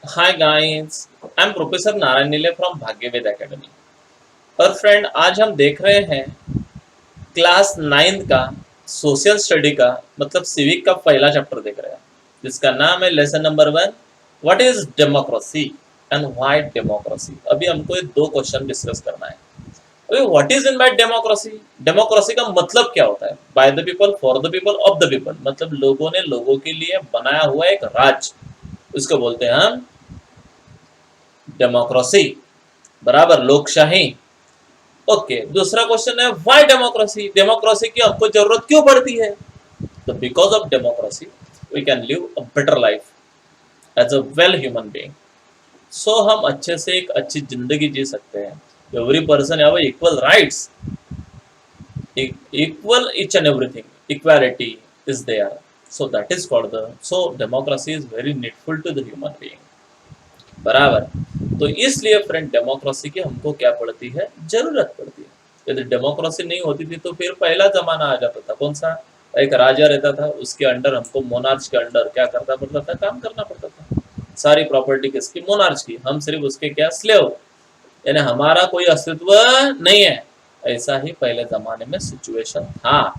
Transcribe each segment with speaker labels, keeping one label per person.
Speaker 1: Hi guys, I am professor Narayan नीले from भाग्यवेद academy. और friend, आज हम देख रहे हैं क्लास 9 का सोशल स्टडी का मतलब सिविक का पहला चैप्टर देख रहे हैं, जिसका नाम है lesson number 1, what is democracy and why democracy. अभी हमको ये दो क्वेश्चन डिस्कस करना है। अभी what is in by democracy, democracy का मतलब क्या होता है? Bye the people, for the people, of the people, मतलब लोगों ने लोगों के लिए बनाया हुआ एक राज, उसको बोलते हैं हम डेमोक्रेसी, बराबर लोकशाही। ओके, दूसरा क्वेश्चन है व्हाई डेमोक्रेसी, डेमोक्रेसी की हमको जरूरत क्यों पड़ती है? तो because of democracy we can live a better life as a well human being. So हम अच्छे से एक अच्छी जिंदगी जी सकते हैं। Every person have equal rights, equal each and everything, equality is there. So that is called the, so democracy is very needful to the human being, बराबर। तो इसलिए फ्रेंड डेमोक्रेसी की हमको क्या पड़ती है, जरूरत पड़ती है। यदि डेमोक्रेसी नहीं होती थी तो फिर पहला जमाना आ जाता था, कौन सा? एक राजा रहता था, उसके अंडर हमको मोनार्च के अंडर क्या करना पड़ता था, काम करना पड़ता था। सारी प्रॉपर्टी किसकी? मोनार्च की। हम सिर्फ उसके क्या, स्लेव, यानी हमारा कोई अस्तित्व नहीं है। ऐसा ही पहले जमाने में सिचुएशन था,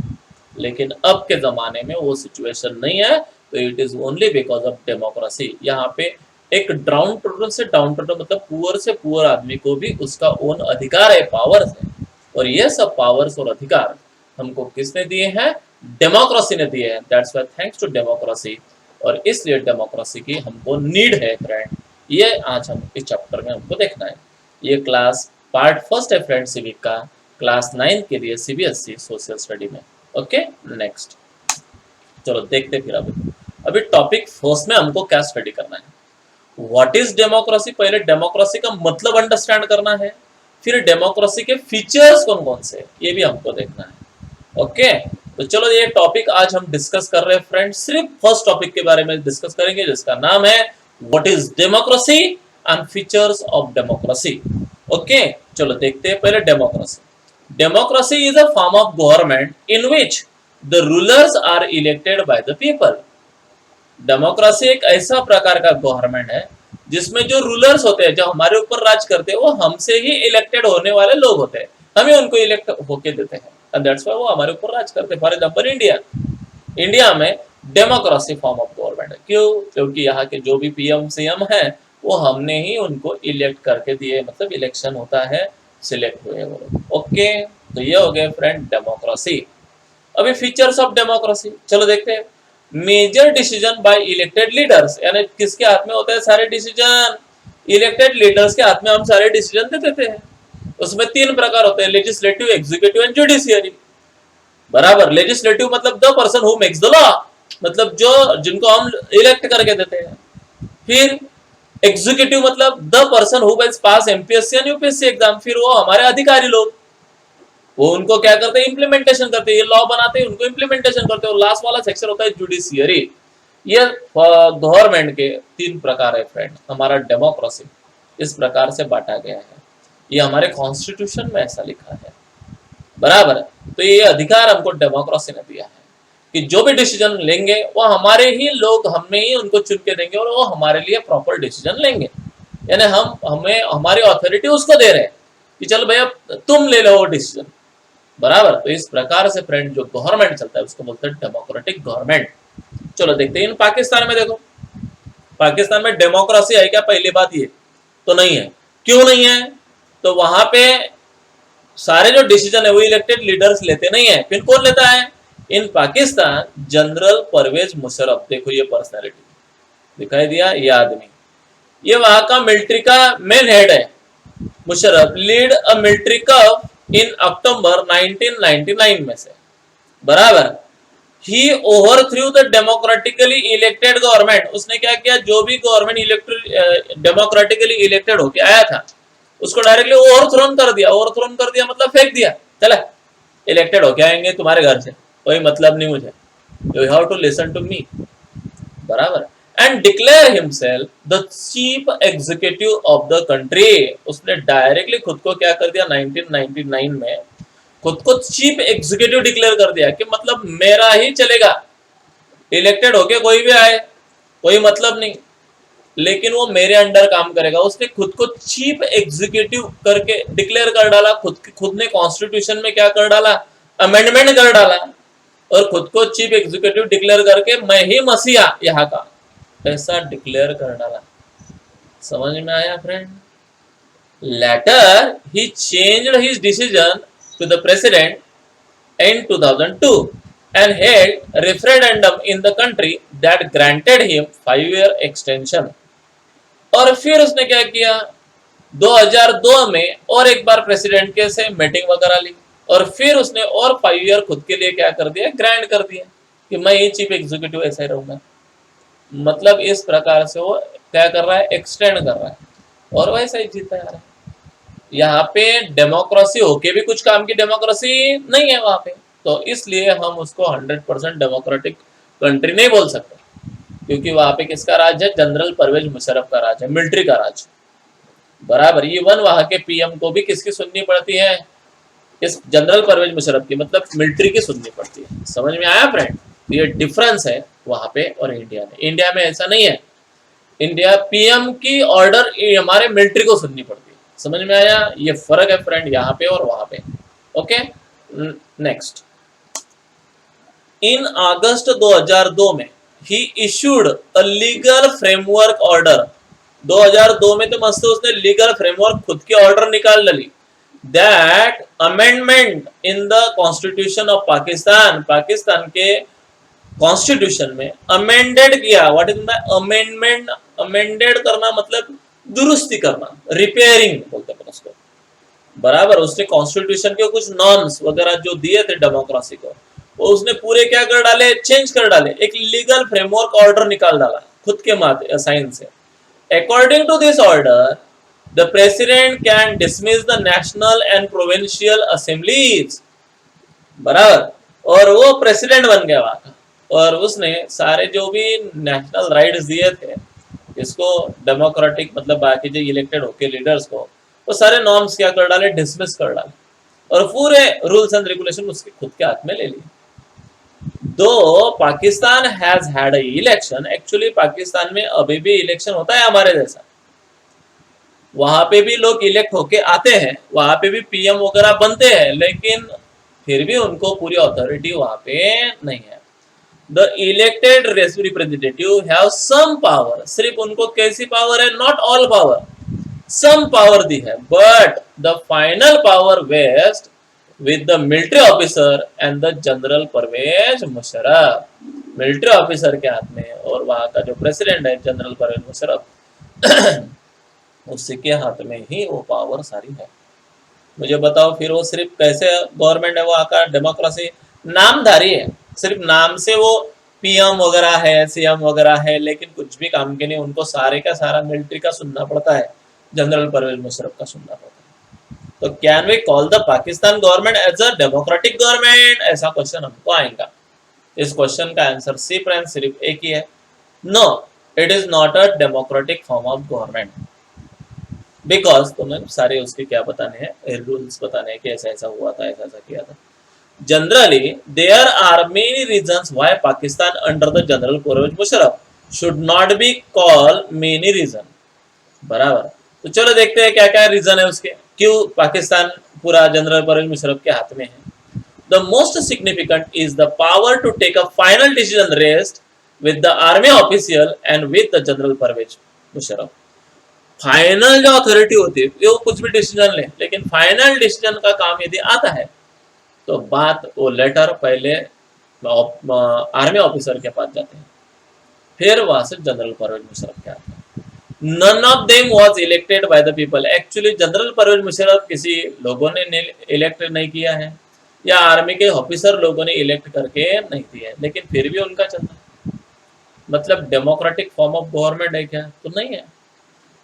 Speaker 1: लेकिन अब के जमाने में वो सिचुएशन नहीं है। तो it is only because of democracy. यहाँ पे एक डाउन टोटल से डाउन टोटल मतलब पुअर से पुअर आदमी को भी उसका ओन अधिकार है, पावर्स है। और ये सब पावर्स और अधिकार हमको किसने दिए हैं? डेमोक्रेसी ने दिए हैं। That's why thanks to democracy. और इसलिए डेमोक्रेसी की हमको नीड है फ्रेंड। ये आज हम इस चैप्टर में हमको देखना है। ये क्लास पार्ट फर्स्ट है फ्रेंड सिविक का, क्लास 9 के लिए सीबीएसई सोशल स्टडी में। ओके, नेक्स्ट चलो देखते फिर। अभी टॉपिक फर्स्ट में हमको क्या स्टडी करना है? What is democracy. पहले डेमोक्रेसी का मतलब अंडरस्टैंड करना है, फिर डेमोक्रेसी के फीचर्स कौन कौन से ये भी हमको देखना है। ओके, तो चलो ये टॉपिक आज हम डिस्कस कर रहे हैं फ्रेंड। सिर्फ फर्स्ट टॉपिक के बारे में डिस्कस करेंगे, जिसका नाम है what is democracy and features of democracy. Okay, चलो देखते हैं पहले democracy. Democracy is a form of government in which the rulers are elected by the people. Democracy एक ऐसा प्रकार का गवर्नमेंट है जिसमें जो रूलर्स होते हैं, जो हमारे ऊपर राज करते हैं, वो हमसे ही इलेक्टेड होने वाले लोग होते हैं। हमें उनको इलेक्ट होके देते हैं, एंड दैट्स व्हाई वो हमारे ऊपर राज करते हैं। फॉर एग्जांपल इंडिया, इंडिया में डेमोक्रेसी फॉर्म ऑफ गवर्नमेंट है। क्यों? क्योंकि यहाँ के जो भी पीएम सीएम है वो हमने ही उनको इलेक्ट करके दिए, मतलब इलेक्शन होता है, सिलेक्ट हुए वो लोग। ओके, तो ये हो गए फ्रेंड डेमोक्रेसी। अभी फीचर्स ऑफ डेमोक्रेसी चलो देखते हैं। Major decision by elected leaders, यानी किसके हाथ में होते हैं सारे डिसीजन? इलेक्टेड लीडर्स के हाथ में हम सारे डिसीजन दे देते हैं। उसमें तीन प्रकार होते हैं, लेजिस्लेटिव, एग्जीक्यूटिव एंड जुडिशियरी। बराबर, लेजिस्लेटिव मतलब the person who makes the law, मतलब जो जिनको हम इलेक्ट करके देते हैं। फिर एग्जीक्यूटिव मतलब the person who pass MPSC and UPSC exam, फिर वो हमारे अधिकारी लोग, वो उनको क्या करते हैं, इंप्लीमेंटेशन करते हैं। ये लॉ बनाते हैं, उनको इंप्लीमेंटेशन करते हैं। और लास्ट वाला सेक्शन होता है जुडिशियरी। ये गवर्नमेंट के तीन प्रकार है फ्रेंड। हमारा डेमोक्रेसी इस प्रकार से बांटा गया है, ये हमारे कॉन्स्टिट्यूशन में ऐसा लिखा है, बराबर। तो ये अधिकार हमको डेमोक्रेसी ने दिया है कि जो भी डिसीजन लेंगे वो हमारे ही लोग, हमें ही उनको चुन के देंगे और वो हमारे लिए प्रॉपर डिसीजन लेंगे। यानी हम हमें हमारी अथॉरिटी उसको दे रहे हैं कि चल भैया तुम ले लो वो डिसीजन, बराबर। तो इस प्रकार से फ्रेंड जो गवर्नमेंट चलता है उसको बोलते हैं डेमोक्रेटिक गवर्नमेंट। चलो देखते हैं इन पाकिस्तान में। देखो पाकिस्तान में डेमोक्रेसी है क्या? पहली बात ये तो नहीं है। क्यों नहीं है? तो वहां पे सारे जो डिसीजन है वो इलेक्टेड लीडर्स लेते नहीं है। फिर कौन लेता है? इन पाकिस्तान जनरल परवेज मुशर्रफ, देखो ये पर्सनैलिटी दिखाई दिया, ये आदमी, ये वहां का मिलिट्री का मेन हेड है। Musharraf lead a military coup in October 1999 में से, बराबर। ही overthrew the democratically elected government, उसने क्या किया, जो भी गवर्नमेंट डेमोक्रेटिकली इलेक्टेड होके आया था उसको डायरेक्टली ओवरथ्रोन कर दिया। ओवरथ्रोन कर दिया मतलब फेंक दिया, चला इलेक्टेड होके आएंगे तुम्हारे घर से, कोई मतलब नहीं मुझे, you have to listen to me, बराबर। And declare himself the chief executive of the country, उसने डायरेक्टली खुद को क्या कर दिया 1999 में, खुद को चीफ एग्जीक्यूटिव डिक्लेयर कर दिया कि मतलब मेरा ही चलेगा, इलेक्टेड होके कोई भी आए कोई मतलब नहीं, लेकिन वो मेरे अंडर काम करेगा। उसने खुद को चीफ एग्जीक्यूटिव करके डिक्लेयर कर डाला, खुद ने कॉन्स्टिट्यूशन में क्या कर डाला, अमेंडमेंट कर डाला, और खुद को चीफ एग्जीक्यूटिव डिक्लेयर करके मैं ही मसीहा यहाँ का ऐसा डिक्लेयर कर डाला। समझ में आया friend? Later he changed his decision to the president in 2002 and held referendum in the country that granted him 5-year extension। और फिर उसने क्या किया, 2002 में और एक बार प्रेसिडेंट के से मीटिंग वगैरह ली, और फिर उसने और 5 ईयर खुद के लिए क्या कर दिया, ग्रांट कर दिया कि मैं ही चीफ एग्जीक्यूटिव ऐसा ही रहूंगा। मतलब इस प्रकार से वो क्या कर रहा है, एक्सटेंड कर रहा है, और वैसा ही जीता जा रहा है। यहाँ पे डेमोक्रेसी होके भी कुछ काम की डेमोक्रेसी नहीं है वहां पे, तो इसलिए हम उसको 100% डेमोक्रेटिक कंट्री नहीं बोल सकते, क्योंकि वहां पे किसका राज है, जनरल परवेज मुशर्रफ का राज है, मिलिट्री का राज। बराबर, इवन वहां के पीएम को भी किसकी सुननी पड़ती है, इस जनरल परवेज मुशर्रफ की, मतलब मिलिट्री की सुननी पड़ती है। समझ में आया फ्रेंड? ये डिफरेंस है वहां पे और इंडिया में। इंडिया में ऐसा नहीं है, इंडिया पीएम की ऑर्डर हमारे मिलिट्री को सुननी पड़ती है। समझ में आया? ये फर्क है फ्रेंड यहाँ पे और वहां पे। Okay, next. इन अगस्त 2002 में ही issued a legal framework order. 2002 में तो मस्त उसने लीगल फ्रेमवर्क खुद की ऑर्डर निकाल डाली, that amendment in the constitution of Pakistan, Pakistan के कॉन्स्टिट्यूशन में अमेंडेड किया। What is amendment? अमेंडेड करना मतलब दुरुस्ती करना, रिपेयरिंग बोलते हैं उसको। बराबर, उसने कॉन्स्टिट्यूशन के कुछ नॉर्म्स वगैरह जो दिए थे डेमोक्रेसी को, वो उसने पूरे क्या कर डाले, चेंज कर डाले, एक लीगल फ्रेमवर्क ऑर्डर निकाल डाला खुद के साइन से। According to this order the president can dismiss the national and provincial assemblies. बराबर, और वो प्रेसिडेंट बन गया वहां का, और उसने सारे जो भी नेशनल राइट्स दिए थे इसको डेमोक्रेटिक, मतलब बाकी जो इलेक्टेड होके लीडर्स को, वो सारे नॉर्म्स क्या कर डाले, डिसमिस कर डाले, और पूरे रूल्स एंड रेगुलेशन उसके खुद के हाथ में ले लिए। दो Pakistan has had a election, actually Pakistan में अभी भी इलेक्शन होता है हमारे जैसा, वहां पे भी लोग इलेक्ट होके आते हैं, वहां पे भी पीएम वगैरह बनते हैं, लेकिन फिर भी उनको पूरी अथॉरिटी वहां पे नहीं है। The elected representative have some power, सिर्फ उनको कैसी पावर है, not all power, some power दी है, but the final power vests with the military officer and the general Parvez Musharraf. Military officer के हाथ में, और वहां का जो प्रेसिडेंट है जनरल परवेज मुशर्रफ उसी के हाथ में ही वो पावर सारी है। मुझे बताओ फिर वो सिर्फ कैसे गवर्नमेंट है वहां का, डेमोक्रेसी नामधारी है, सिर्फ नाम से वो पीएम वगैरह है, सीएम वगैरह है, लेकिन कुछ भी काम के नहीं, उनको सारे का सारा मिलिट्री का सुनना पड़ता है, जनरल परवेज मुशर्रफ का सुनना पड़ता है। तो can we call the Pakistan government as a democratic government? ऐसा क्वेश्चन हमको आएगा। इस क्वेश्चन का आंसर सी फ्रेंड सिर्फ एक ही है, no, it is not a democratic form of government, because तुम्हें सारे उसके क्या बताने हैं, रूल्स बताने हैं कि ऐसा ऐसा हुआ था, ऐसा ऐसा किया था। Generally, there are many reasons why Pakistan under the General Pervez Musharraf should not be called many reason। बराबर, तो चलो देखते हैं क्या क्या रीजन है उसके, क्यों पाकिस्तान पूरा जनरल परवेज मुशर्रफ के हाथ में है। The most significant is the power to take a final decision rest with the army official and with the General Pervez Musharraf। Final जो अथॉरिटी होती है वो कुछ भी डिसीजन ले, लेकिन फाइनल डिसीजन का काम यदि आता है तो बात वो लेटर पहले आर्मी ऑफिसर के पास जाते हैं, फिर वहां से जनरल परवेज मुशर्रफ के आते हैं। None of them was elected by the people, actually general Parvez Musharraf किसी लोगों ने इलेक्ट नहीं किया है, या आर्मी के ऑफिसर लोगों ने इलेक्ट करके नहीं दिया है, लेकिन फिर भी उनका चलता है। मतलब डेमोक्रेटिक फॉर्म ऑफ गवर्नमेंट है क्या? तो नहीं है।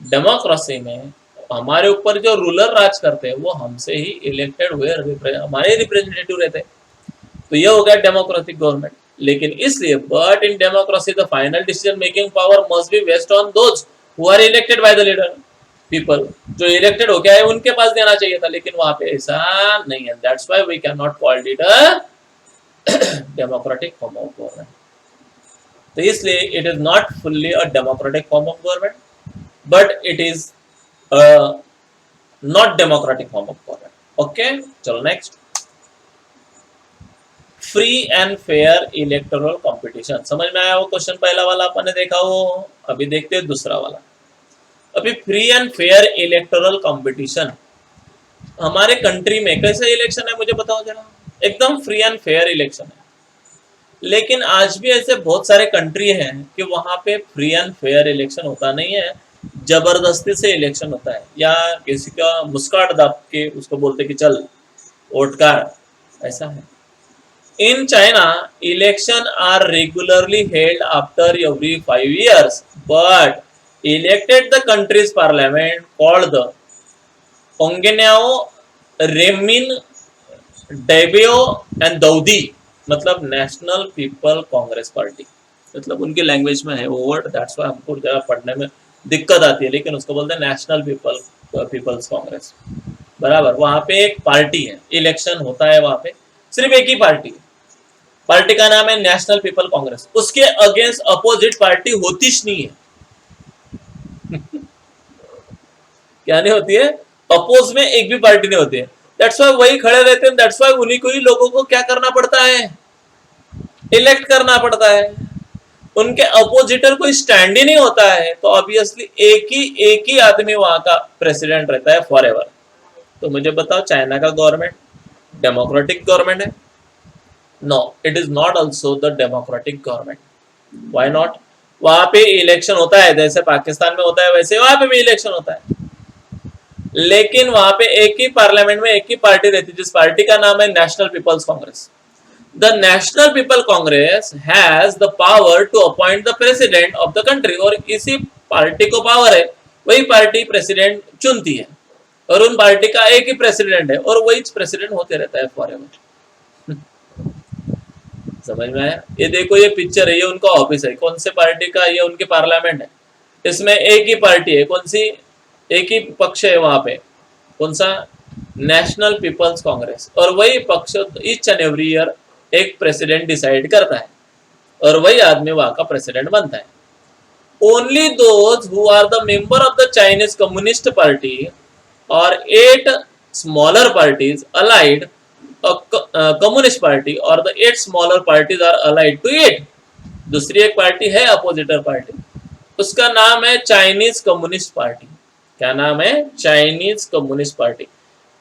Speaker 1: डेमोक्रेसी में हमारे ऊपर जो रूलर राज करते हैं वो हमसे ही इलेक्टेड हुए हमारे रिप्रेजेंटेटिव रहते हैं, तो ये हो गया डेमोक्रेटिक गवर्नमेंट। लेकिन इसलिए but in democracy the final decision making power must be vest on those who are elected by the leader people, जो इलेक्टेड हो गया है उनके पास देना चाहिए था, लेकिन वहां पे ऐसा नहीं है। That's why we can not call it a democratic form of government. तो इसलिए it is not fully a democratic form of government, but it is not democratic form of government. Okay, चलो next. Free and fair electoral competition, समझ में आया वो question पहला वाला अपन ने देखा वो। अभी देखते हैं दूसरा वाला। अभी free and fair electoral competition हमारे कंट्री में कैसे इलेक्शन है मुझे बताओ जरा। एकदम फ्री एंड फेयर इलेक्शन है, लेकिन आज भी ऐसे बहुत सारे कंट्री हैं कि वहां पे फ्री एंड फेयर इलेक्शन होता नहीं है, जबरदस्ती से इलेक्शन होता है, या किसी का मुस्काट दाब के उसको बोलते कि चल वोट कर, ऐसा है। In China, elections are regularly held after every 5 years, but elected the country's parliament called the Ongenao Remin Daibyo and Daudi, मतलब नेशनल पीपल कांग्रेस पार्टी, मतलब उनकी लैंग्वेज में है वो वर्ड, दैट्स व्हाई हमको जरा पढ़ने में दिक्कत आती है, लेकिन उसको बोलते हैं नेशनल पीपल्स कांग्रेस। बराबर, वहां पे एक पार्टी है, इलेक्शन होता है वहां पे, सिर्फ एक ही पार्टी है, पार्टी का नाम है नेशनल पीपल कांग्रेस। उसके अगेंस्ट अपोजिट पार्टी होतीच नहीं है। क्या नहीं होती है? अपोज में एक भी पार्टी नहीं होती है। दैट्स व्हाई वही खड़े रहते हैं, दैट्स व्हाई उन्हीं को ही लोगों को क्या करना पड़ता है, इलेक्ट करना पड़ता है। उनके अपोजिटर कोई स्टैंड ही नहीं होता है, तो ऑब्वियसली एक ही आदमी वहां का प्रेसिडेंट रहता है फॉर एवर। तो मुझे बताओ, चाइना का गवर्नमेंट डेमोक्रेटिक गवर्नमेंट है? No, it is not also the democratic government. Why not? वहां पे इलेक्शन होता है, जैसे पाकिस्तान में होता है वैसे वहां पे भी इलेक्शन होता है, लेकिन वहां पे एक ही पार्लियामेंट में एक ही पार्टी रहती है, जिस पार्टी का नाम है national people's congress. The national people congress has the power to appoint the president of the country, और इसी पार्टी को पावर है, वही पार्टी प्रेसिडेंट चुनती है, और उन पार्टी का एक ही प्रेसिडेंट है, और वही प्रेसिडेंट होते रहता है फॉर एवर। समझ में आया? ये देखो, ये पिक्चर है, ये उनका ऑफिस है, कौन से पार्टी का, ये उनकी पार्लियामेंट है, इसमें एक ही पार्टी है, कौन सी, एक ही पक्ष है वहां पे, कौन सा, नेशनल पीपल्स कांग्रेस, और वही पक्ष ईच एंड एवरी ईयर एक प्रेसिडेंट डिसाइड करता है, और वही आदमी वहां का प्रेसिडेंट बनता है। Only those who are the member of the Chinese communist party और 8 smaller parties allied communist party और the 8 smaller parties are allied to 8। दूसरी एक पार्टी है अपोजिटर पार्टी, उसका नाम है चाइनीज कम्युनिस्ट पार्टी। क्या नाम है? Chinese communist party.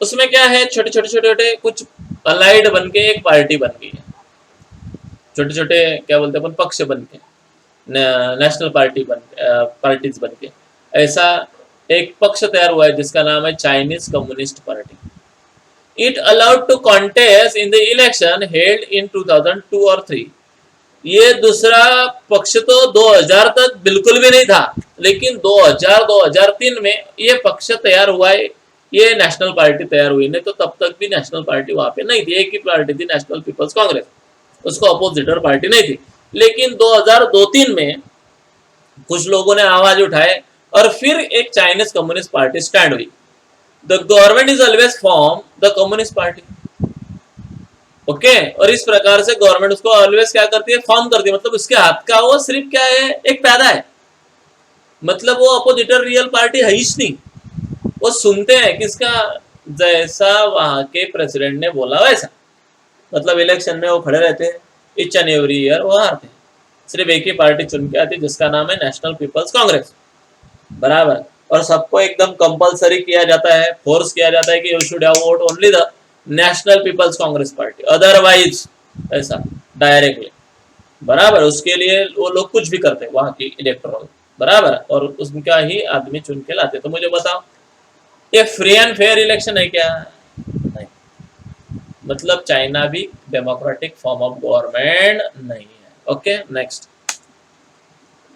Speaker 1: उसमें क्या है, छोटे छोटे छोटे छोटे कुछ अलाइड बन के एक पार्टी बन गई है, छोटे छोटे क्या बोलते हैं अपन, पक्ष बन के, नेशनल पार्टी बन पार्टीज बन के, ऐसा एक पक्ष तैयार हुआ है जिसका नाम है Chinese communist party. It allowed to contest in the election held in 2002 और 3। ये दूसरा पक्ष तो 2000 तक बिल्कुल भी नहीं था, लेकिन 2000-2003 में ये पक्ष तैयार हुआ है, ये नेशनल पार्टी तैयार हुई, नहीं तो तब तक भी नेशनल पार्टी वहां पे नहीं थी, एक ही पार्टी थी नेशनल पीपल्स कांग्रेस, उसको अपोजिटर पार्टी नहीं थी। लेकिन 2002-3 में कुछ लोगों ने आवाज उठाए और फिर एक चाइनीज कम्युनिस्ट पार्टी स्टैंड हुई। The government is always form the communist party. Okay, और इस प्रकार से गवर्नमेंट उसको ऑलवेज क्या करती है, फॉर्म करती है, मतलब उसके हाथ का वो सिर्फ क्या है, एक पैदा है, मतलब वो अपोजिटर रियल पार्टी है ही नहीं। वो सुनते हैं किसका, जैसा वहां के प्रेसिडेंट ने बोला वैसा, मतलब इलेक्शन में वो खड़े रहते हैं, ईच एंड एवरी ईयर वो हारते हैं, सिर्फ एक ही पार्टी चुन के आती है जिसका नाम है नेशनल पीपल्स कांग्रेस। बराबर, और सबको एकदम कंपलसरी किया जाता है, फोर्स किया जाता है कि you should have vote only the national people's congress party, otherwise ऐसा डायरेक्टली। बराबर, उसके लिए वो लोग कुछ भी करते हैं वहां की इलेक्टोरल, बराबर, और उनका ही आदमी चुन के लाते। तो मुझे बताओ, ये फ्री एंड फेयर इलेक्शन है क्या? नहीं, मतलब चाइना भी डेमोक्रेटिक फॉर्म ऑफ गवर्नमेंट नहीं है। ओके, नेक्स्ट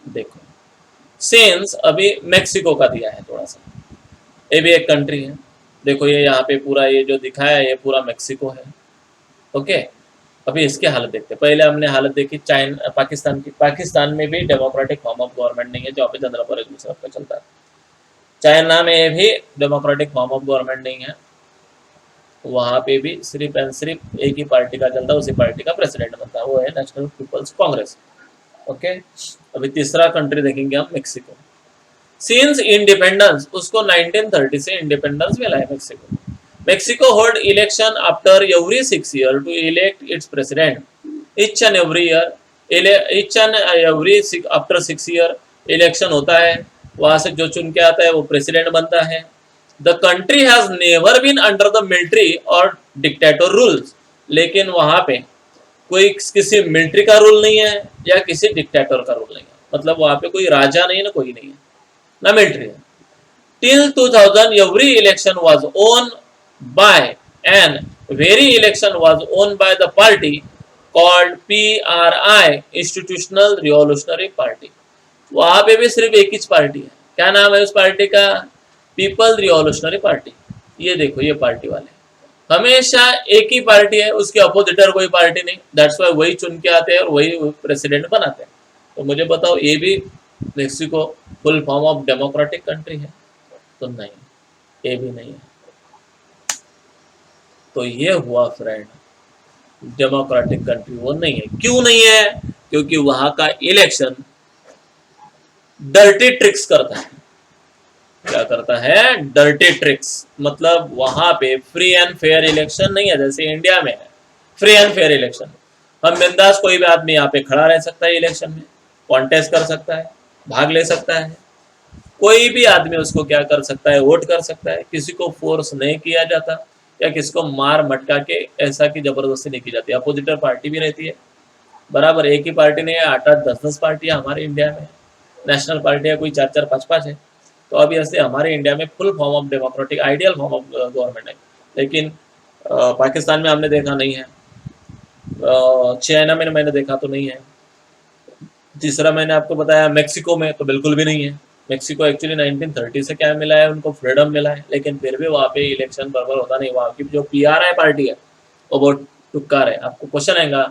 Speaker 1: देखो, सिंस अभी मेक्सिको का दिया है थोड़ा सा, ये भी एक कंट्री है, देखो ये यहाँ पे पूरा ये जो दिखाया है ये पूरा मेक्सिको है। ओके, अभी इसकी हालत देखते हैं। पहले हमने हालत देखी चाइना, पाकिस्तान की। पाकिस्तान में भी डेमोक्रेटिक फॉर्म ऑफ गवर्नमेंट नहीं है, जहाँ पे जनरल पर एक दूसरे पे चलता है। चाइना में भी डेमोक्रेटिक फॉर्म ऑफ गवर्नमेंट नहीं है, वहां पे भी सिर्फ एंड सिर्फ एक ही पार्टी का चलता है, उसी पार्टी का प्रेसिडेंट बनता है, वो है नेशनल पीपल्स कांग्रेस। ओके, अभी तीसरा कंट्री देखेंगे हम, मेक्सिको। सिंस इंडिपेंडेंस, उसको 1930 से इंडिपेंडेंस मिला है Mexico. Mexico hold election after every 6 years to elect its president. Each and every after 6 year election होता है, वहां से जो चुन के आता है वो प्रेसिडेंट बनता है। The country has never been under the military और डिक्टेटर रूल्स, लेकिन वहां पे कोई किसी मिलिट्री का रूल नहीं है या किसी डिक्टेटर का रूल नहीं है, मतलब वहां पे कोई राजा नहीं है ना कोई नहीं है ना मिलिट्री है। Till 2000 every election was won by and very election was won by the party called PRI, Institutional Revolutionary Party। वहां पे भी सिर्फ एक ही पार्टी है, क्या नाम है उस पार्टी का? People revolutionary party. ये देखो ये पार्टी वाले हमेशा एक ही पार्टी है, उसके अपोजिटर कोई पार्टी नहीं, दैट्स वाई वही चुन के आते हैं और वही प्रेसिडेंट बनाते हैं। तो मुझे बताओ ये भी Mexico full form of democratic country है? तो नहीं, ये भी नहीं है। तो ये हुआ फ्रेंड डेमोक्रेटिक कंट्री वो नहीं है। क्यों नहीं है? क्योंकि वहां का इलेक्शन डर्टी ट्रिक्स करता है। क्या करता है? डर्टी ट्रिक्स, मतलब वहां पे फ्री एंड फेयर इलेक्शन नहीं है जैसे इंडिया में है फ्री एंड फेयर इलेक्शन। हम बिंदास कोई भी आदमी यहाँ पे खड़ा रह सकता है इलेक्शन में, कॉन्टेस्ट कर सकता है, भाग ले सकता है, कोई भी आदमी उसको क्या कर सकता है? वोट कर सकता है। किसी को फोर्स नहीं किया जाता या किसी को मार मटका के ऐसा की जबरदस्ती नहीं की जाती। अपोजिटर पार्टी भी रहती है, बराबर एक ही पार्टी नहीं है, 8-8 10-10 पार्टियां हमारे इंडिया में। नेशनल पार्टियां कोई 4-4 5-5 है। तो अभी ऐसे हमारे इंडिया में full form of democratic ideal form of government है। लेकिन पाकिस्तान में हमने देखा नहीं है, चाइना में मैंने देखा तो नहीं है, तीसरा मैंने आपको बताया मेक्सिको में तो बिल्कुल भी नहीं है। मेक्सिको एक्चुअली 1930 से क्या मिला है, उनको फ्रीडम मिला है, लेकिन फिर भी वहाँ पे इलेक्शन बराबर होता नहीं। वहाँ की जो PRI पार्टी है वो बहुत टुक्कार है। आपको क्वेश्चन आएगा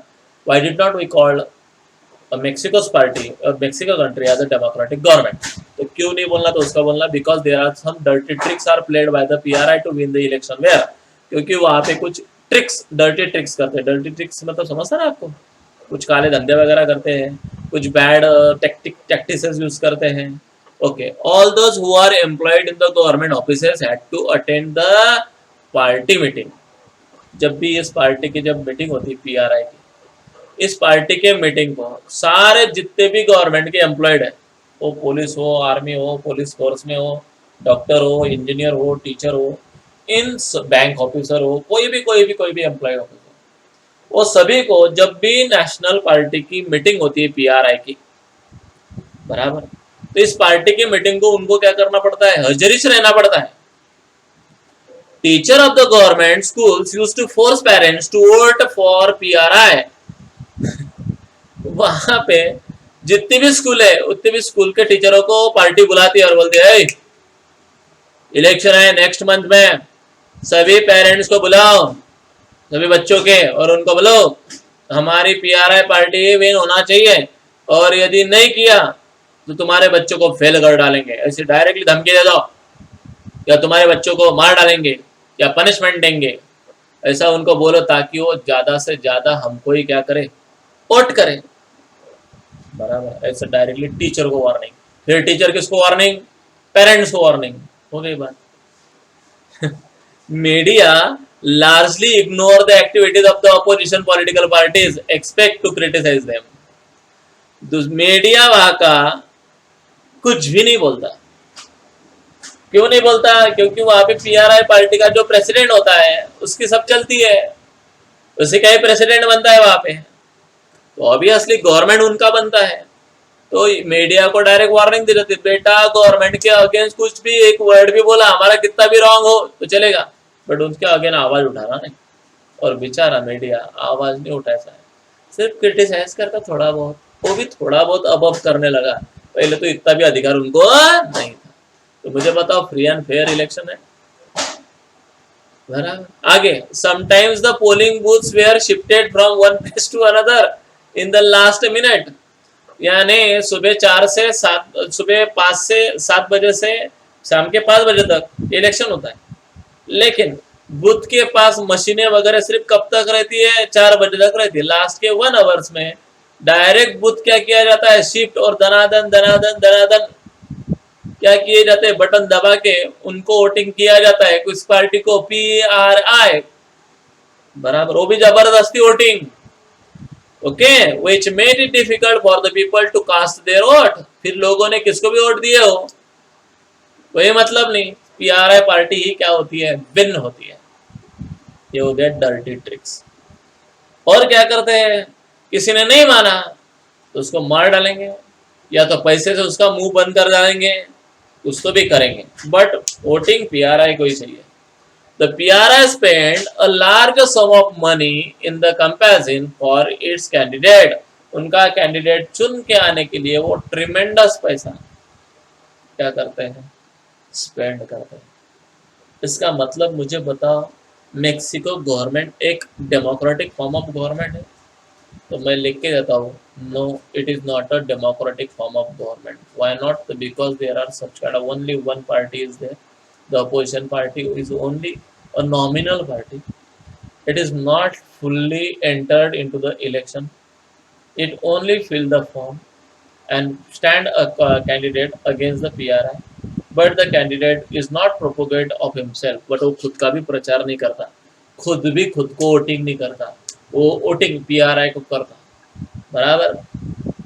Speaker 1: why did not we called Mexico's party और Mexico country as a democratic government? तो क्यों नहीं बोलना? तो उसका बोलना because there are some dirty tricks are played by the PRI to win the election where. क्योंकि वहाँ पे कुछ ट्रिक्स डर्टी ट्रिक्स करते हैं। डर्टी ट्रिक्स मतलब समझता ना आपको? कुछ काले धंधे वगैरह करते हैं, कुछ बैड टैक्टिसेस यूज करते हैं। Okay, all those who are employed in the government offices had to attend the party meeting. जब भी इस पार्टी की जब मीटिंग होती है PRI की, इस पार्टी के मीटिंग को सारे जितने भी गवर्नमेंट के एम्प्लॉयड है, वो पुलिस हो, आर्मी हो, पुलिस फोर्स में हो, डॉक्टर हो, इंजीनियर हो, टीचर हो, इन बैंक ऑफिसर हो, कोई भी एम्प्लॉय हो, वो सभी को जब भी नेशनल पार्टी की मीटिंग होती है PRI की, बराबर, तो इस पार्टी की मीटिंग को उनको क्या करना पड़ता है? हाजिरी से रहना पड़ता है। Teacher of the government schools used to force parents to vote for PRI। वहां पे जितनी भी स्कूल है उतने भी स्कूल के टीचरों को पार्टी बुलाती है और बोलती है इलेक्शन है नेक्स्ट मंथ में, सभी पेरेंट्स को बुलाओ, सभी बच्चों के, और उनको बोलो हमारी PRI पार्टी विन होना चाहिए और यदि नहीं किया तो तुम्हारे बच्चों को फेल कर डालेंगे। ऐसे डायरेक्टली धमकी दे दो, या तुम्हारे बच्चों को मार डालेंगे या पनिशमेंट देंगे, ऐसा उनको बोलो ताकि वो ज्यादा से ज्यादा हमको ही क्या करे? वोट करे, बराबर। ऐसे डायरेक्टली टीचर को वार्निंग, फिर टीचर किसको वार्निंग? पेरेंट्स को वार्निंग। हो गई बात। Media largely ignore the activities of the opposition political parties expect to criticize them। Media वहां का कुछ भी नहीं बोलता। क्यों नहीं बोलता? क्योंकि वहां पे PRI पार्टी का जो प्रेसिडेंट होता है उसकी सब चलती है, उसी का ही प्रेसिडेंट बनता है वहां पे, तो ऑब्वियसली गवर्नमेंट उनका बनता है। तो मीडिया को डायरेक्ट वार्निंग दे देती, बेटा गवर्नमेंट के अगेंस्ट कुछ भी एक वर्ड भी बोला, हमारा कितना भी रॉन्ग हो तो चलेगा, बट उनके अगेंस्ट आवाज उठाना नहीं। और बेचारा मीडिया आवाज नहीं उठाता है, सिर्फ क्रिटिसाइज करता थोड़ा बहुत, वो भी थोड़ा बहुत अबव करने लगा। पहले तो इतना भी अधिकार उनको नहीं था। तो मुझे बताओ फ्री एंड फेयर इलेक्शन है, बराबर। आगे, sometimes the polling booths were shifted from one place to another in the last minute. यानी सुबह 5 से 7 बजे से शाम के 5 बजे तक इलेक्शन होता है, लेकिन बूथ के पास मशीनें वगैरह सिर्फ कब तक रहती है? 4 बजे तक रहती है। लास्ट के 1 आवर्स में डायरेक्ट बूथ क्या किया जाता है? शिफ्ट, और दनादन दनादन दनादन क्या किए जाते हैं, बटन दबा के उनको वोटिंग किया जाता है किस पार्टी को, PRI, बराबर, वो भी जबरदस्ती voting, okay, which made it difficult for the people to cast their vote. फिर लोगों ने किसको भी वोट दिए हो, कोई मतलब नहीं, PRI पार्टी ही क्या होती है, विन होती है। ये हो गया डर्टी ट्रिक्स। और क्या करते हैं, किसी ने नहीं माना तो उसको मार डालेंगे, या तो पैसे से उसका मुंह बंद कर डालेंगे, उसको भी करेंगे, बट वोटिंग PRI को ही चाहिए। The PRI spent a large sum of money in the campaign for its candidate। उनका कैंडिडेट चुन के आने के लिए वो ट्रिमेंडस पैसा क्या करते हैं, स्पेंड करते हैं। इसका मतलब मुझे बताओ, मेक्सिको गवर्नमेंट एक डेमोक्रेटिक फॉर्म ऑफ गवर्नमेंट है? तो मैं लिख के देता हूँ, no it is not a democratic form of government. Why not? Because there are such kind of only one party is there, the opposition party is only a nominal party. It is not fully entered into the election. It only fill the form and stand a candidate against the PRI. But the candidate is not propagate of himself. But वो खुद का भी प्रचार नहीं करता, खुद भी खुद को वोटिंग नहीं करता, वो वोटिंग PRI को करता, बराबर।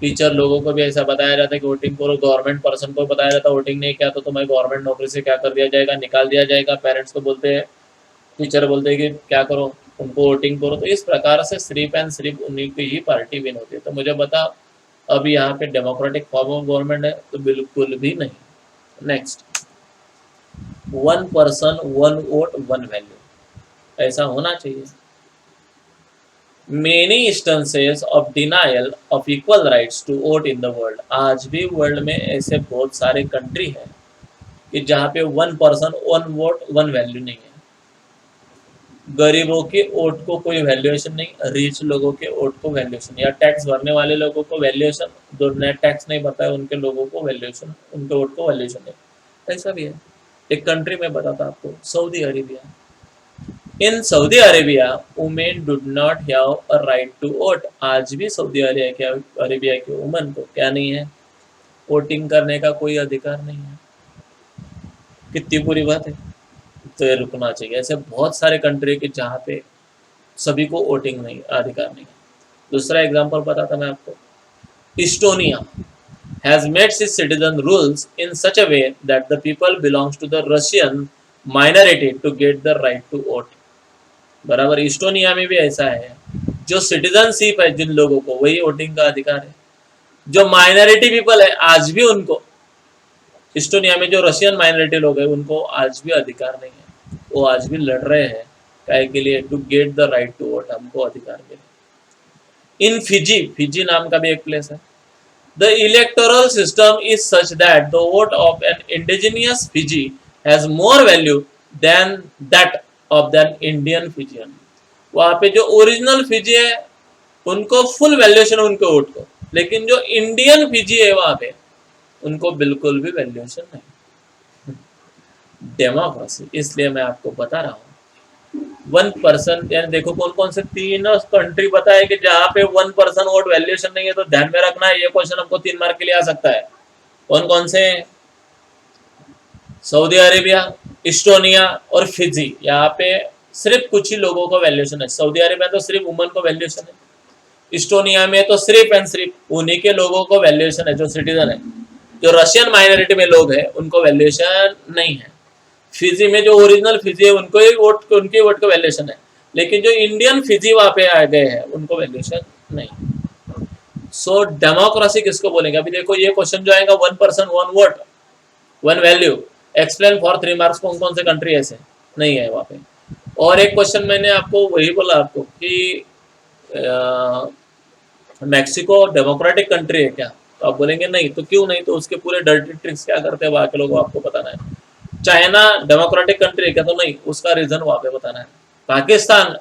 Speaker 1: टीचर लोगों को भी ऐसा बताया जाता है कि वोटिंग करो, गवर्नमेंट पर्सन को बताया जाता है वोटिंग नहीं किया तो तुम्हें गवर्नमेंट नौकरी से क्या कर दिया जाएगा, निकाल दिया जाएगा। पेरेंट्स को बोलते हैं, टीचर बोलते हैं कि क्या करो, उनको वोटिंग करो। तो इस प्रकार से सिर्फ एंड सिर्फ उन्हीं की ही पार्टी विन होती है। तो मुझे बता, अब यहाँ पे डेमोक्रेटिक फॉर्म ऑफ गवर्नमेंट है? तो बिल्कुल भी नहीं। Next, one person one vote one value, ऐसा होना चाहिए। Many instances of denial of equal rights to vote in the world. आज भी वर्ल्ड में ऐसे बहुत सारे कंट्री हैं कि जहाँ पे one person one vote one value नहीं है। गरीबों के वोट को कोई वैल्यूएशन नहीं, रिच लोगों के वोट को वैल्यूएशन, या टैक्स भरने वाले लोगों को वैल्यूएशन, जो नेट टैक्स नहीं भरता है उनके लोगों को वैल्यूएशन, उनके वोट को वैल्यूएशन नहीं। ऐसा भी है। एक कंट्री में बताता आपको, Saudi Arabia. In Saudi Arabia women do not have a right to vote. आज भी सऊदी अरेबिया के वुमेन को क्या नहीं है, वोटिंग करने का कोई अधिकार नहीं है। कितनी बुरी बात है। तो ये रुकना चाहिए। ऐसे बहुत सारे कंट्री के जहाँ पे सभी को वोटिंग नहीं, अधिकार नहीं है। दूसरा एग्जांपल बताता मैं आपको, Estonia has made its citizen rules in such a way that the people belongs to the Russian minority to get the right to vote। बराबर, इस्टोनिया में भी ऐसा है, जो सिटीजनशिप है जिन लोगों को, वही वोटिंग का अधिकार है। जो माइनॉरिटी पीपल है आज भी उनको, इस्टोनिया में जो रशियन माइनॉरिटी लोग हैं उनको आज भी अधिकार नहीं है। वो आज भी लड़ रहे हैं काय के लिए, to get the right to vote, हमको अधिकार मिले। इन फिजी, फिजी नाम का भी एक प्लेस है, the electoral system is such that the vote of an indigenous Fiji has more value then that of than Indian Fijian. वहाँ पे जो ओरिजिनल फिजी है उनको फुल वैल्यूएशन है उनके वोट को, लेकिन जो इंडियन फिजी है वहाँ पे उनको बिल्कुल भी वैल्यूएशन नहीं। डेमोक्रेसी, इसलिए मैं आपको बता रहा हूँ वन पर्सन, यानी देखो कौन कौन से तीन कंट्री पता है कि जहाँ पे वन पर्सन वोट वैल्यूएशन नहीं है। तो ध्यान में रखना है, ये क्वेश्चन हमको 3 मार्क के लिए आ सकता है। कौन कौन से? सऊदी अरेबिया, इस्टोनिया और फिजी। यहाँ पे सिर्फ कुछ ही लोगों को वैल्यूएशन है। सऊदी अरेबिया तो सिर्फ वुमन को वैल्यूएशन है, इस्टोनिया में तो सिर्फ एंड सिर्फ उन्हीं के लोगों को वैल्यूएशन है जो सिटीजन है। जो रशियन माइनॉरिटी में लोग हैं उनको वैल्यूएशन नहीं है। फिजी में जो ओरिजिनल फिजी है उनको ही वोट, उनके वोट का वैल्यूएशन है, लेकिन जो इंडियन फिजी वहाँ पे आ गए हैं उनको वैल्यूएशन नहीं। सो डेमोक्रेसी किसको बोलेंगे? अभी देखो ये क्वेश्चन जो आएगा, one person one vote one value, explain for 3 marks. कौन कौन से कंट्री ऐसे नहीं है वहाँ पे? और एक क्वेश्चन मैंने आपको वही बोला आपको कि मैक्सिको डेमोक्रेटिक कंट्री है क्या? तो आप बोलेंगे नहीं। तो क्यों नहीं? तो उसके पूरे डर्टी ट्रिक्स क्या करते हैं वहाँ के लोग, आपको बताना है। चाइना डेमोक्रेटिक कंट्री है क्या? तो नहीं, उसका रीजन वहाँ पे बताना है। पाकिस्तान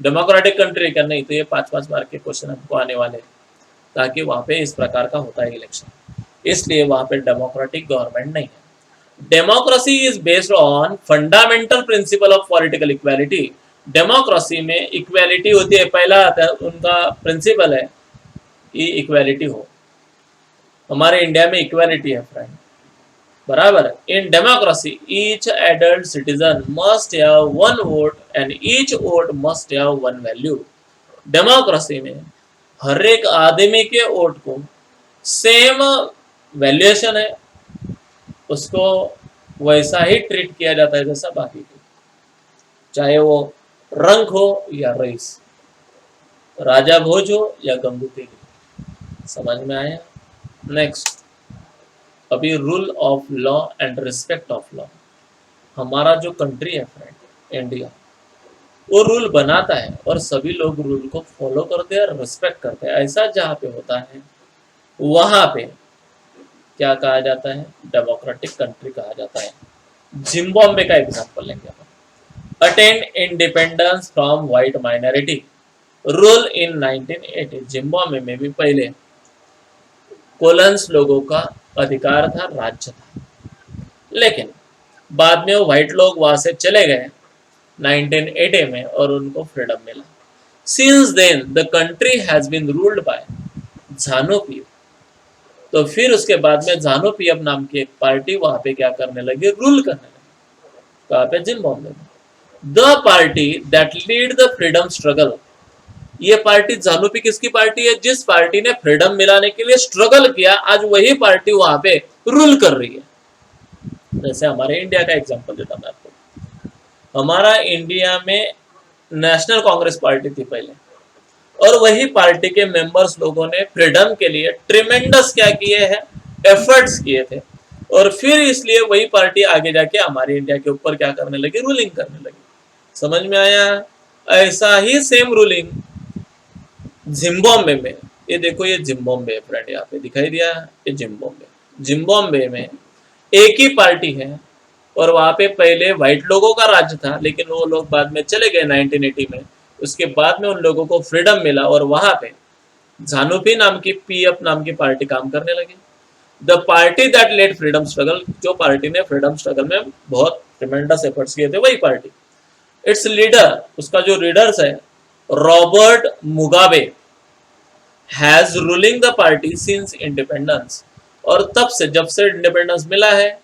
Speaker 1: डेमोक्रेटिक कंट्री है क्या? नहीं। तो ये 5-5 मार्क के क्वेश्चन हमको आने वाले, ताकि वहाँ पे इस प्रकार का होता है इलेक्शन, इसलिए वहाँ पे डेमोक्रेटिक गवर्नमेंट नहीं है। Democracy is based on fundamental principle of political equality. Democracy में इक्वालिटी होती है, पहला आता है उनका प्रिंसिपल है कि इक्वालिटी हो। हमारे इंडिया में इक्वालिटी है फ्रेंड, बराबर। In democracy each adult citizen must have one vote and each vote must have one value. Democracy में हर एक आदमी के वोट को सेम वैल्यूएशन है, उसको वैसा ही ट्रीट किया जाता है जैसा बाकी को, चाहे वो रंग हो या रईस, राजा भोज हो या गंगू तेली। समझ में आया? नेक्स्ट, अभी rule of law and respect of law. हमारा जो कंट्री है फ्रेंड इंडिया, वो रूल बनाता है और सभी लोग रूल को फॉलो करते हैं और रिस्पेक्ट करते हैं। ऐसा जहाँ पे होता है वहां पे क्या कहा जाता है? डेमोक्रेटिक कंट्री कहा जाता है। जिम्बाब्वे का एग्जांपल लेंगे अपन। Attained independence from white minority, rule in 1980। Zimbabwe में भी पहले कोलंस लोगों का अधिकार था, राज्य था, लेकिन बाद में वो व्हाइट लोग वहां से चले गए 1980 में और उनको फ्रीडम मिला। Since then the country has been ruled by झानो पीएफ। तो फिर उसके बाद में झानो पीएफ नाम की एक पार्टी वहां पे क्या करने लगी? रूल करने लगी। कहाँ पे? जिम्बाब्वे में। The party that lead the freedom struggle, ये पार्टी झानो पी किसकी पार्टी है? जिस पार्टी ने फ्रीडम मिलाने के लिए स्ट्रगल किया, आज वही पार्टी वहां पे रूल कर रही है। जैसे हमारे इंडिया का एग्जांपल देता मैं आपको। हमारा इंडिया में नेशनल कांग्रेस पार्टी थी पहले, और वही पार्टी के मेंबर्स लोगों ने फ्रीडम के लिए ट्रिमेंडस क्या किए हैं? एफर्ट्स किए थे, और फिर इसलिए वही पार्टी आगे जाके हमारे इंडिया के ऊपर क्या करने लगी? रूलिंग करने लगी। समझ में आया? ऐसा ही सेम रूलिंग जिम्बाब्वे में, ये देखो ये जिम्बाब्वे फ्रेंड, यहाँ पे दिखाई दिया, ये जिम्बाब्वे। जिम्बाब्वे में एक ही पार्टी है और वहां पे पहले व्हाइट लोगों का राज्य था, लेकिन वो लोग बाद में चले गए 1980 में। उसके बाद में उन लोगों को फ्रीडम मिला और वहां पे झानुपी नाम की पीएफ नाम की पार्टी काम करने लगी। The party that led freedom struggle, जो पार्टी ने फ्रीडम स्ट्रगल में बहुत ट्रिमेंडस एफर्ट्स किए थे, वही पार्टी। इट्स लीडर, उसका जो लीडर्स है Robert Mugabe, has ruling the party since independence. और तब से, जब से इंडिपेंडेंस मिला है,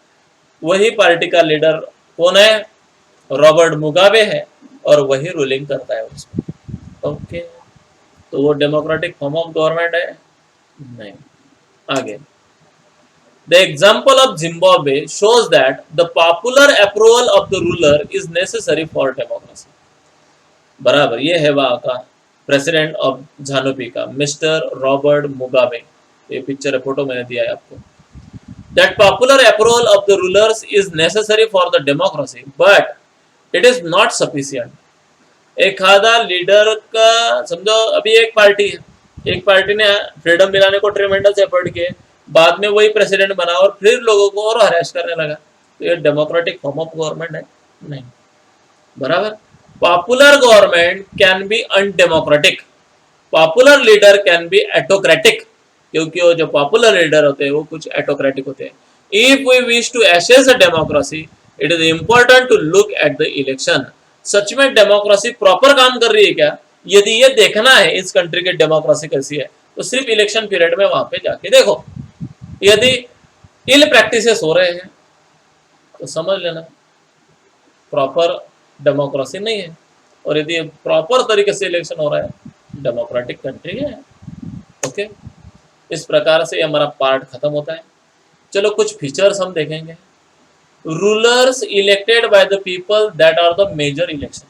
Speaker 1: वही पार्टी का लीडर कौन है? रॉबर्ट मुगाबे है, और वही रूलिंग करता है उसमें। ओके, तो वो डेमोक्रेटिक फॉर्म ऑफ गवर्नमेंट है? नहीं। आगे, the example of Zimbabwe shows that the popular approval of the ruler is necessary for democracy. बराबर, ये है वहां का प्रेसिडेंट ऑफ झानुपी का, मिस्टर रॉबर्ट मुगाबे। ये पिक्चर फोटो मैंने दिया है आपको। That popular approval of the rulers is necessary for the democracy but it is not sufficient. एखादा लीडर का, समझो अभी एक पार्टी है, एक पार्टी ने फ्रीडम दिलाने को ट्रेमेंडस एफर्ट किए, बाद में वही प्रेसिडेंट बना और फिर लोगों को और हरेस करने लगा, तो ये डेमोक्रेटिक फॉर्म ऑफ गवर्नमेंट है? नहीं। बराबर, popular government can be undemocratic, popular leader can be autocratic, क्योंकि वो जो पॉपुलर लीडर होते हैं वो कुछ एटोक्रेटिक होते हैं। If we wish to assess a democracy it is important to look at the election. सच में डेमोक्रेसी प्रॉपर काम कर रही है क्या? यदि ये देखना है इस कंट्री की डेमोक्रेसी कैसी है, तो सिर्फ इलेक्शन पीरियड में वहां पे जाके देखो। यदि इल प्रैक्टिसेस हो रहे हैं तो समझ लेना प्रॉपर डेमोक्रेसी नहीं है, और यदि प्रॉपर तरीके से इलेक्शन हो रहा है, डेमोक्रेटिक कंट्री है। ओके, इस प्रकार से हमारा पार्ट खत्म होता है। चलो कुछ फीचर्स हम देखेंगे। Rulers elected by the people that are the major election,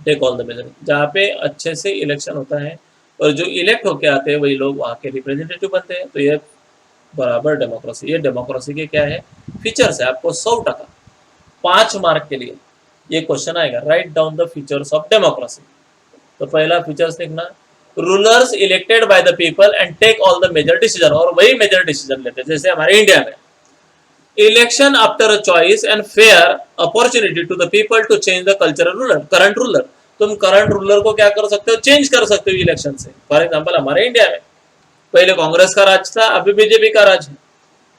Speaker 1: take all the major, जहाँ पे अच्छे से इलेक्शन होता है और जो इलेक्ट होके आते हैं वही लोग वहाँ के रिप्रेजेंटेटिव बनते हैं। तो ये बराबर डेमोक्रेसी, ये डेमोक्रेसी के क्या है? फीचर्स है। आपको 100% 5 मार्क के लिए ये क्वेश्चन आएगा, right down the features of democracy. तो पहला फीचर्स देखना, rulers elected by the people and take all the major decision, और वही मेजर डिसीजन लेते हैं जैसे हमारे इंडिया में। Election after a choice and fair opportunity to the people to change the cultural ruler, current ruler. तुम current ruler को क्या कर सकते हो? चेंज कर सकते हो इलेक्शन से। फॉर एग्जाम्पल हमारे इंडिया में पहले कांग्रेस का राज था, अभी बीजेपी का राज है,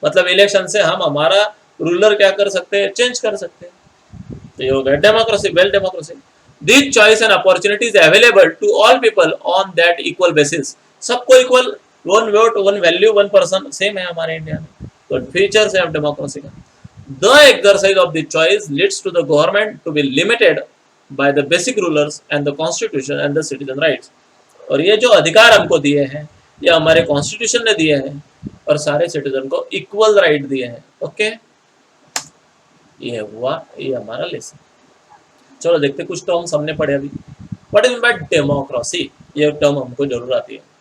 Speaker 1: मतलब इलेक्शन से हम हमारा रूलर क्या कर सकते हैं? चेंज कर सकते हैं। तो ये हो गया democracy, well democracy. This choice and opportunities available to all people on that equal basis, सबको equal, one vote one value one person, same है हमारे इंडिया में। तो फीचर्स है अब डेमोक्रेसी का, the exercise of the choice leads to the government to be limited by the basic rulers and the constitution and the citizen rights. और ये जो अधिकार हमको दिए हैं ये हमारे कॉन्स्टिट्यूशन ने दिए हैं और सारे सिटीजन को इक्वल राइट दिए हैं। ओके, ये हुआ ये हमारा लेसन। चलो देखते कुछ टर्म्स हमने पढ़े अभी। व्हाट इज बाय डेमोक्रेसी, ये टर्म हमको जरूर आती है।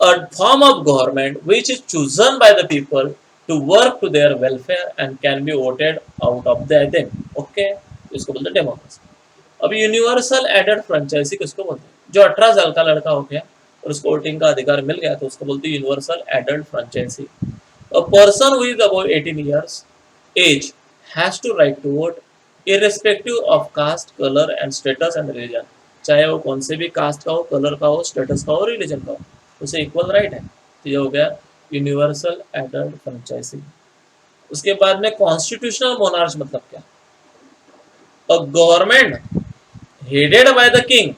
Speaker 1: A form of government which is chosen by the people to work to their welfare and can be voted out of them. Okay, इसको बोलते हैं डेमोक्रेसी। अब यूनिवर्सल एडेड फ्रेंचाइजी किसको बोलते हैं? जो 18 साल का लड़का हो गया और उसको वोटिंग का अधिकार मिल गया तो उसको बोलते हैं यूनिवर्सल एडेड franchise. A person who is above 18 years age has to right to vote irrespective of caste, color and status and religion। चाहे वो कौन से भी कास्ट का हो, कलर का हो, स्टेटस का हो, रिलीजन का हो, उसे इक्वल राइट है। तो ये हो गया यूनिवर्सल एडल्ट फ्रेंचाइजी। उसके बाद में कॉन्स्टिट्यूशनल मोनार्च मतलब क्या? A government headed by the king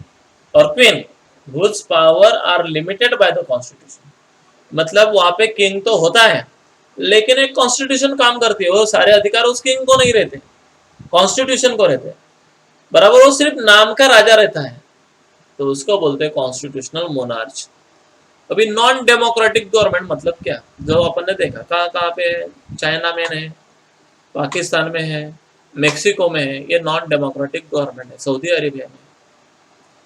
Speaker 1: और queen whose power are limited by the constitution. मतलब वहां पे किंग तो होता है लेकिन एक कॉन्स्टिट्यूशन काम करती है, वो सारे अधिकार उस किंग को नहीं रहते, कॉन्स्टिट्यूशन को रहते हैं। बराबर, वो सिर्फ नाम का राजा रहता है, तो उसको बोलते हैं कॉन्स्टिट्यूशनल मोनार्च। अभी नॉन डेमोक्रेटिक गवर्नमेंट मतलब क्या, जो अपन ने देखा कहाँ कहाँ पे, चाइना में है, पाकिस्तान में है, मेक्सिको में है, ये नॉन डेमोक्रेटिक गवर्नमेंट है। सऊदी अरेबिया में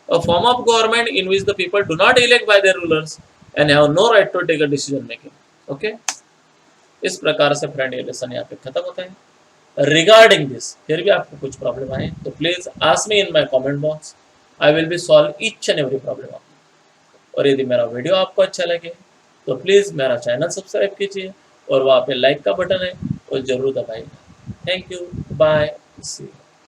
Speaker 1: a form of government in which the people do not elect by their rulers and have no right to take a decision making। Okay, इस प्रकार से फ्रेंड ये lesson यहाँ पे खत्म होता है। रिगार्डिंग दिस फिर भी आपको कुछ प्रॉब्लम आए तो please ask me in my comment box, I will be solve each and every problem. और यदि मेरा वीडियो आपको अच्छा लगे तो प्लीज मेरा चैनल सब्सक्राइब कीजिए और वहाँ पे लाइक का बटन है वो जरूर दबाइए। Thank you, bye, see you.